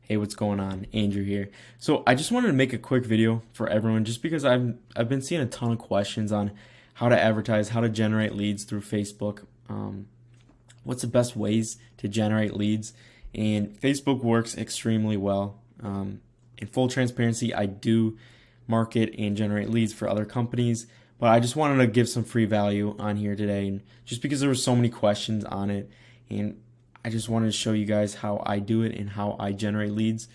Hey, what's going on? Andrew here. So I just wanted to make a quick video for everyone just because I've been seeing a ton of questions on how to advertise, how to generate leads through Facebook. What's the best ways to generate leads? And Facebook works extremely well. In full transparency, I do market and generate leads for other companies, but I just wanted to give some free value on here today, and just because there were so many questions on it, and I just wanted to show you guys how I do it and how I generate leads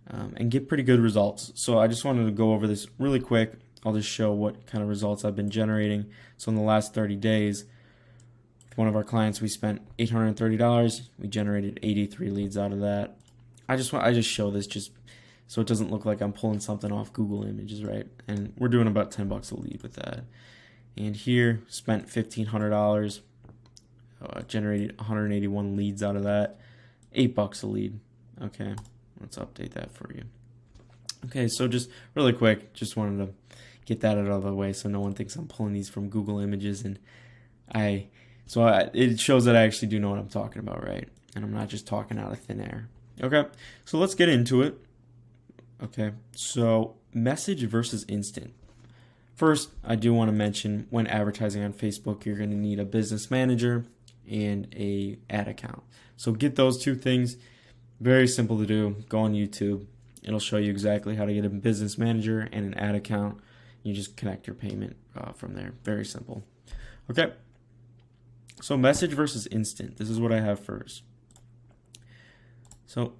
and get pretty good results. So I just wanted to go over this really quick. I'll just show what kind of results I've been generating. So in the last 30 days, with one of our clients, we spent $830. We generated 83 leads out of that. I just show this just so it doesn't look like I'm pulling something off Google Images, right? And we're doing about 10 bucks a lead with that. And here, spent $1,500. Generated 181 leads out of that. 8 bucks a lead. Okay, let's update that for you. Okay, so just really quick, just wanted to get that out of the way so no one thinks I'm pulling these from Google Images, and it shows that I actually do know what I'm talking about, right? And I'm not just talking out of thin air. Okay, so let's get into it. Okay, so message versus instant. First, I do want to mention when advertising on Facebook, you're going to need a business manager and a ad account. So get those two things. Very simple to do. Go on YouTube. It'll show you exactly how to get a business manager and an ad account. You just connect your payment from there. Very simple. Okay. So message versus instant. This is what I have first. So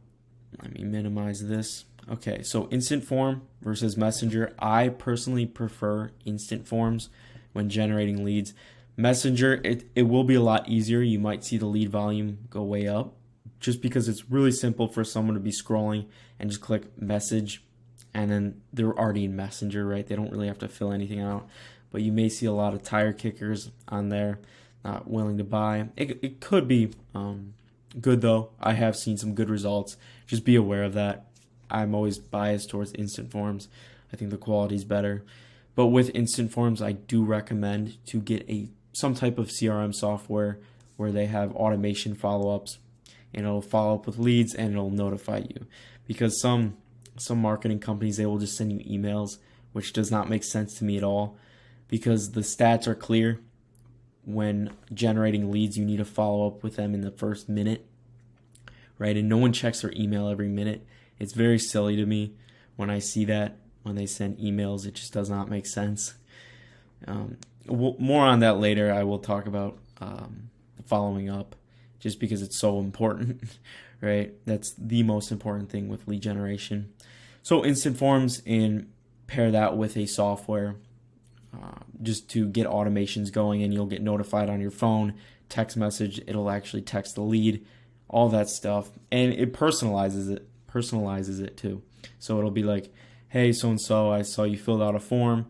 let me minimize this. Okay, so instant form versus messenger. I personally prefer instant forms when generating leads. Messenger, it will be a lot easier. You might see the lead volume go way up just because it's really simple for someone to be scrolling and just click message, and then they're already in Messenger, right? They don't really have to fill anything out. But you may see a lot of tire kickers on there, not willing to buy. It could be good though. I have seen some good results. Just be aware of that. I'm always biased towards instant forms. I think the quality is better. But with instant forms, I do recommend to get some type of CRM software where they have automation follow-ups, and it'll follow up with leads and it'll notify you. Because some marketing companies, they will just send you emails, which does not make sense to me at all, because the stats are clear. When generating leads, you need to follow up with them in the first minute, right? And no one checks their email every minute. It's very silly to me when I see that, when they send emails. It just does not make sense. More on that later. I will talk about following up just because it's so important, right? That's the most important thing with lead generation. So instant forms, and pair that with a software just to get automations going, and you'll get notified on your phone, text message. It'll actually text the lead, all that stuff, and it personalizes it too. So it'll be like, hey, so-and-so, I saw you filled out a form.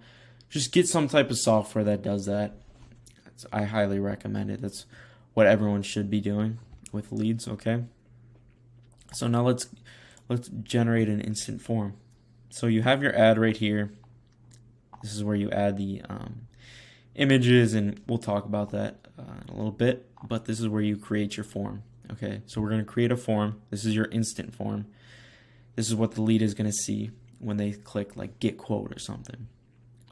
Just get some type of software that does that. I highly recommend it. That's what everyone should be doing with leads, okay? So now let's generate an instant form. So you have your ad right here. This is where you add the images, and we'll talk about that in a little bit, but this is where you create your form, okay? So we're going to create a form. This is your instant form. This is what the lead is going to see when they click like get quote or something.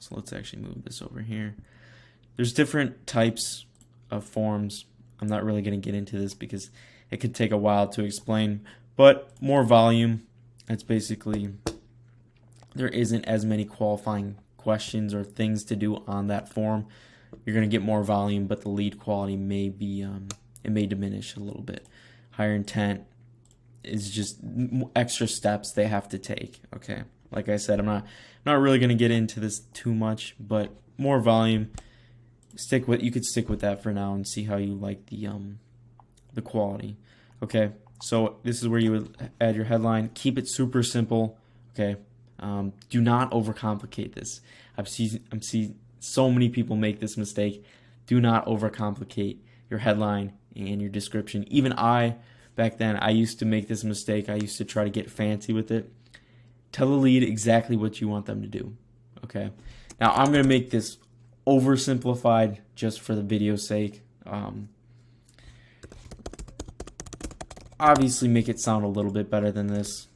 So let's actually move this over here. There's different types of forms. I'm not really going to get into this because it could take a while to explain, but more volume. It's basically, there isn't as many qualifying questions or things to do on that form. You're going to get more volume, but the lead quality may be, it may diminish a little bit. Higher intent is just extra steps they have to take, okay? Like I said, I'm not really going to get into this too much, but more volume. You could stick with that for now and see how you like the quality. Okay, so this is where you would add your headline. Keep it super simple. Okay, do not overcomplicate this. I'm seeing so many people make this mistake. Do not overcomplicate your headline and your description. Even back then, I used to make this mistake. I used to try to get fancy with it. Tell the lead exactly what you want them to do. Okay, now I'm going to make this oversimplified just for the video's sake. Obviously make it sound a little bit better than this.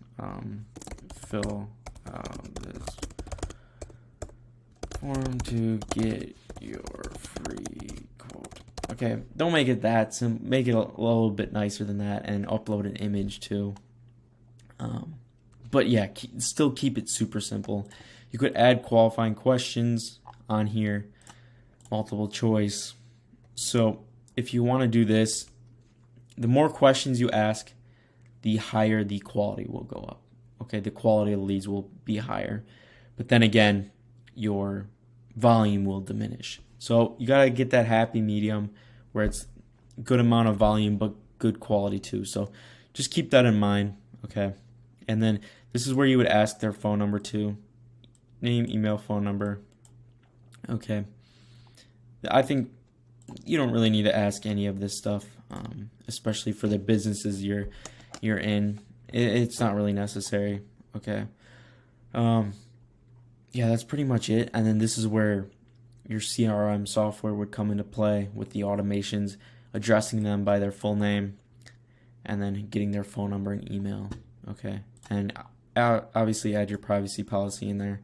fill out this form to get your free quote. Okay, don't make it that simple. Make it a little bit nicer than that, and upload an image too. But yeah, still keep it super simple. You could add qualifying questions on here, multiple choice. So if you want to do this, the more questions you ask, the higher the quality will go up. Okay, the quality of the leads will be higher. But then again, your volume will diminish. So you got to get that happy medium where it's good amount of volume but good quality too. So just keep that in mind, okay? And then this is where you would ask their phone number too. Name, email, phone number. Okay. I think you don't really need to ask any of this stuff, especially for the businesses you're in. It's not really necessary. Okay. Yeah, that's pretty much it. And then this is where your CRM software would come into play with the automations, addressing them by their full name, and then getting their phone number and email. Okay. And obviously add your privacy policy in there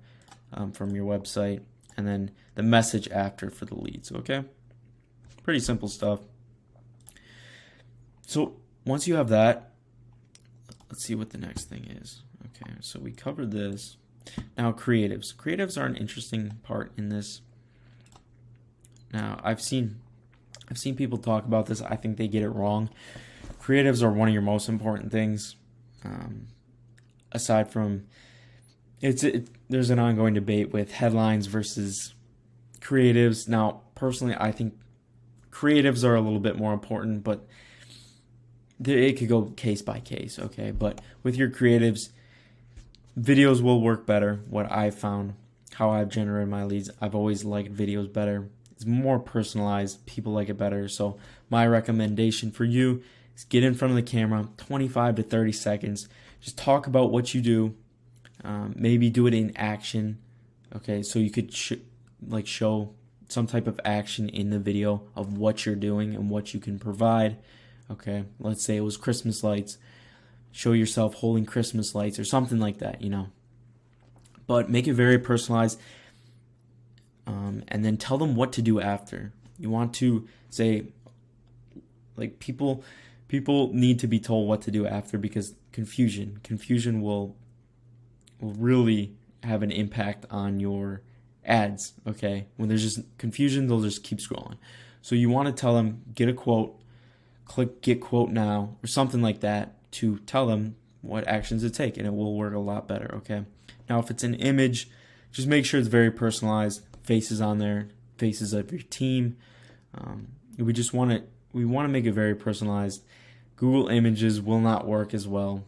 from your website, and then the message after for the leads. Okay. Pretty simple stuff. So once you have that, let's see what the next thing is. Okay, so we covered this. Now creatives. Creatives are an interesting part in this. Now I've seen people talk about this. I think they get it wrong. Creatives are one of your most important things. Aside from there's an ongoing debate with headlines versus creatives. Now personally, I think creatives are a little bit more important, but it could go case by case, okay? But with your creatives, videos will work better. What I've found, how I've generated my leads, I've always liked videos better. It's more personalized. People like it better. So my recommendation for you is get in front of the camera, 25 to 30 seconds. Just talk about what you do. Maybe do it in action, okay? So you could show some type of action in the video of what you're doing and what you can provide. Okay, let's say it was Christmas lights. Show yourself holding Christmas lights or something like that, But make it very personalized, and then tell them what to do after. You want to say, like, people need to be told what to do after, because confusion will really have an impact on your ads, okay? When there's just confusion, they'll just keep scrolling. So you want to tell them, get a quote, click get quote now, or something like that to tell them what actions to take, and it will work a lot better, okay? Now, if it's an image, just make sure it's very personalized, faces on there, faces of your team. We want to make it very personalized. Google Images will not work as well.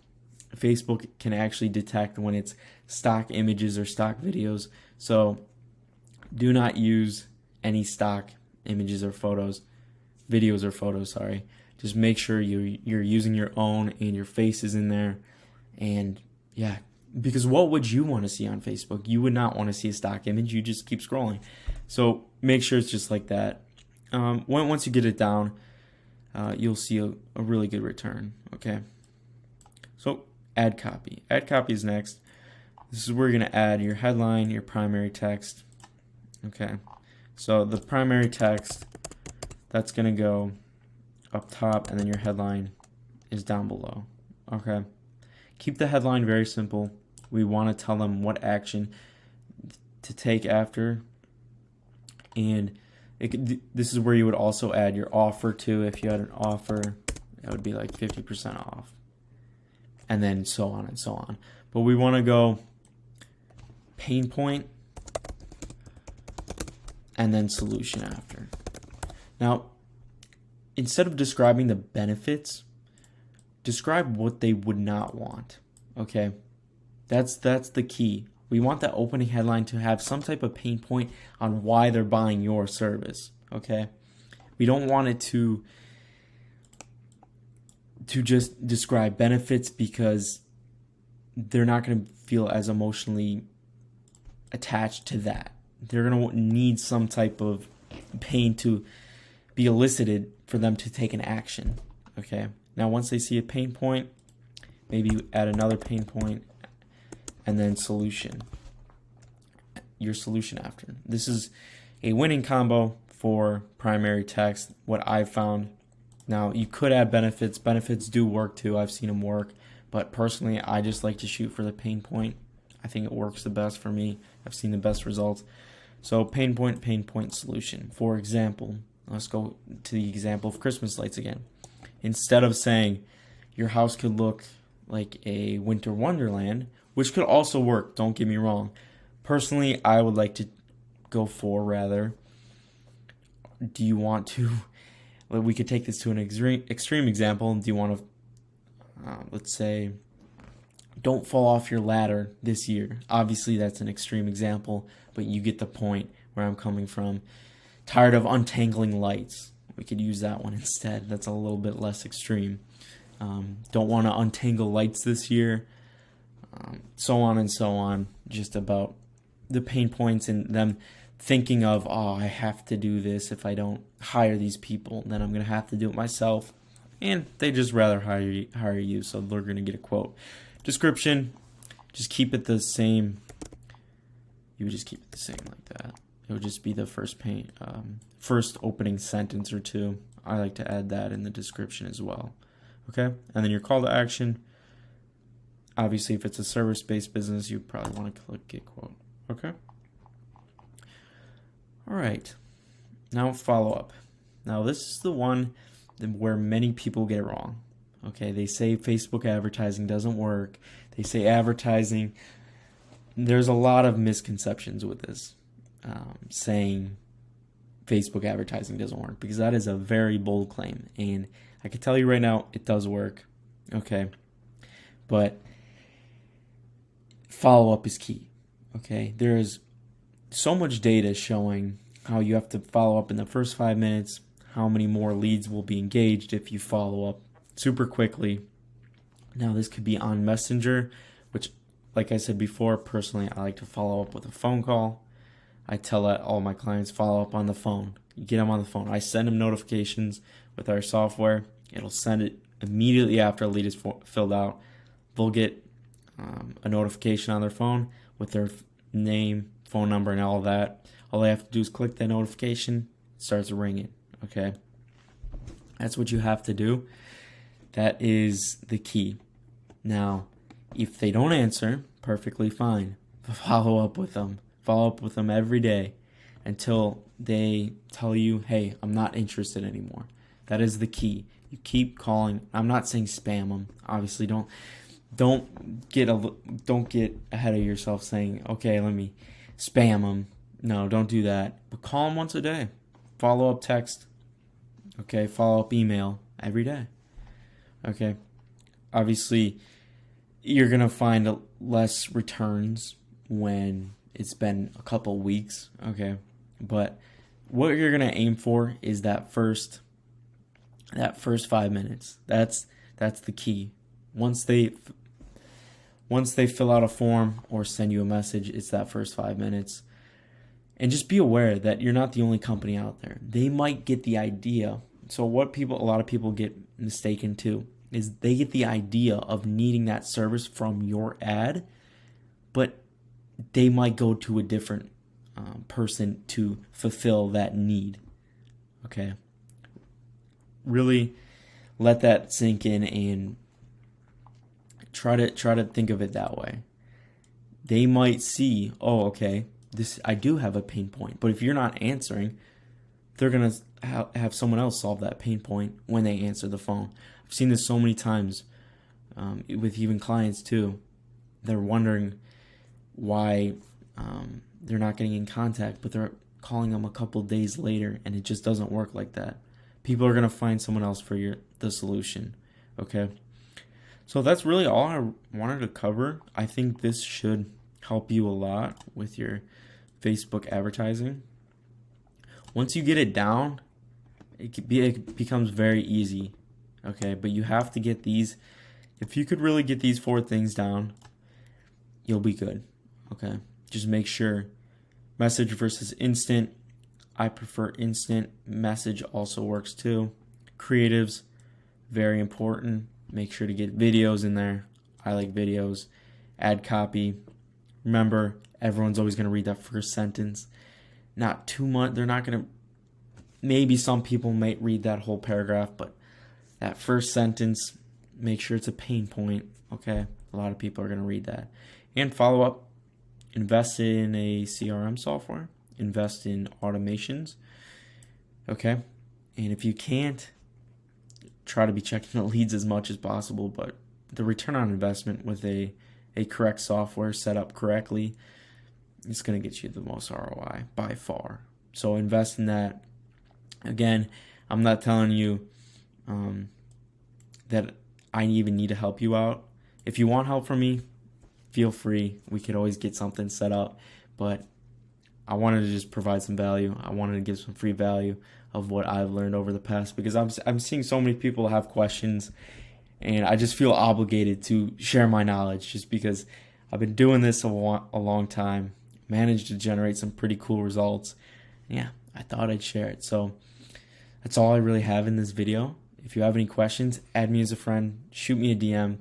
Facebook can actually detect when it's stock images or stock videos, so do not use any stock images or videos or photos, sorry. Just make sure you're using your own and your face is in there. And yeah, because what would you want to see on Facebook? You would not want to see a stock image. You just keep scrolling. So make sure it's just like that. Once you get it down, you'll see a really good return. Okay. So ad copy. Ad copy is next. This is where you're going to add your headline, your primary text. Okay. So the primary text, that's going to go up top, and then your headline is down below. Okay. Keep the headline very simple. We want to tell them what action to take after. And this is where you would also add your offer to. If you had an offer, it would be like 50% off. And then so on and so on. But we want to go pain point and then solution after. Now, instead of describing the benefits, describe what they would not want. Okay? That's the key. We want that opening headline to have some type of pain point on why they're buying your service. Okay? We don't want it to just describe benefits, because they're not going to feel as emotionally attached to that. They're going to need some type of pain to be elicited for them to take an action. Okay? Now, once they see a pain point, maybe add another pain point, and then solution. Your solution after. This is a winning combo for primary text, what I've found. Now, you could add benefits. Benefits do work too. I've seen them work. But personally, I just like to shoot for the pain point. I think it works the best for me. I've seen the best results. So pain point, solution. For example, let's go to the example of Christmas lights again. Instead of saying your house could look like a winter wonderland, which could also work, don't get me wrong. Personally, I would like to go for rather, do you want to, we could take this to an extreme example. Do you want to, let's say, don't fall off your ladder this year. Obviously, that's an extreme example, but you get the point where I'm coming from. Tired of untangling lights. We could use that one instead. That's a little bit less extreme. Don't want to untangle lights this year. So on and so on. Just about the pain points and them thinking of, oh, I have to do this. If I don't hire these people, then I'm going to have to do it myself. And they just rather hire you, so they're going to get a quote. Description, just keep it the same. You would just keep it the same like that. It would just be the first opening sentence or two. I like to add that in the description as well. Okay? And then your call to action. Obviously, if it's a service-based business, you probably want to click get quote. Okay? All right. Now follow up. Now this is the one where many people get it wrong. Okay, they say Facebook advertising doesn't work. They say advertising. There's a lot of misconceptions with this, saying Facebook advertising doesn't work, because that is a very bold claim. And I can tell you right now, it does work. Okay, but follow-up is key. Okay, there is so much data showing how you have to follow up in the first 5 minutes, how many more leads will be engaged if you follow up super quickly. Now, this could be on Messenger, which, like I said before, personally, I like to follow up with a phone call. I tell all my clients, follow up on the phone. You get them on the phone. I send them notifications with our software. It'll send it immediately after a lead is filled out. They'll get a notification on their phone with their name, phone number, and all that. All they have to do is click that notification. It starts ringing. Okay? That's what you have to do. That is the key. Now, if they don't answer, perfectly fine. Follow up with them. Follow up with them every day until they tell you, hey, I'm not interested anymore. That is the key. You keep calling. I'm not saying spam them. Obviously, don't get ahead of yourself saying, okay, let me spam them. No, don't do that. But call them once a day. Follow up text. Okay, follow up email every day. Okay, obviously, you're going to find less returns when it's been a couple weeks, okay? But what you're going to aim for is that first 5 minutes. That's the key. Once they fill out a form or send you a message, it's that first 5 minutes. And just be aware that you're not the only company out there. They might get the idea. So what a lot of people get mistaken too is they get the idea of needing that service from your ad, but they might go to a different person to fulfill that need. Okay? Really let that sink in and try to think of it that way. They might see, oh, okay, I do have a pain point, but if you're not answering, they're gonna have someone else solve that pain point when they answer the phone. I've seen this so many times with even clients too. They're wondering why they're not getting in contact, but they're calling them a couple days later, and it just doesn't work like that. People are gonna find someone else for the solution. Okay, so that's really all I wanted to cover. I think this should help you a lot with your Facebook advertising. Once you get it down, it becomes very easy. Okay, but you have to get these. If you could really get these 4 things down, you'll be good. Okay, just make sure message versus instant. I prefer instant. Message also works too. Creatives, very important. Make sure to get videos in there. I like videos, add copy. Remember, everyone's always going to read that first sentence. Not too much. They're not going to, maybe some people might read that whole paragraph, but that first sentence, make sure it's a pain point, okay? A lot of people are going to read that. And follow up, invest in a CRM software, invest in automations, okay? And if you can't, try to be checking the leads as much as possible, but the return on investment with a correct software set up correctly, it's going to get you the most ROI by far. So invest in that. Again, I'm not telling you that I even need to help you out. If you want help from me, feel free. We could always get something set up, but I wanted to just provide some value. I wanted to give some free value of what I've learned over the past, because I'm seeing so many people have questions, and I just feel obligated to share my knowledge just because I've been doing this a long time, managed to generate some pretty cool results. Yeah, I thought I'd share it. So that's all I really have in this video. If you have any questions, add me as a friend, shoot me a DM,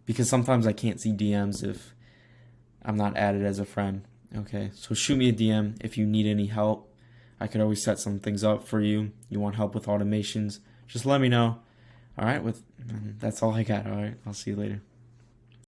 because sometimes I can't see DMs if I'm not added as a friend. Okay, so shoot me a DM if you need any help. I could always set some things up for you. You want help with automations, just let me know. All right, that's all I got. All right, I'll see you later.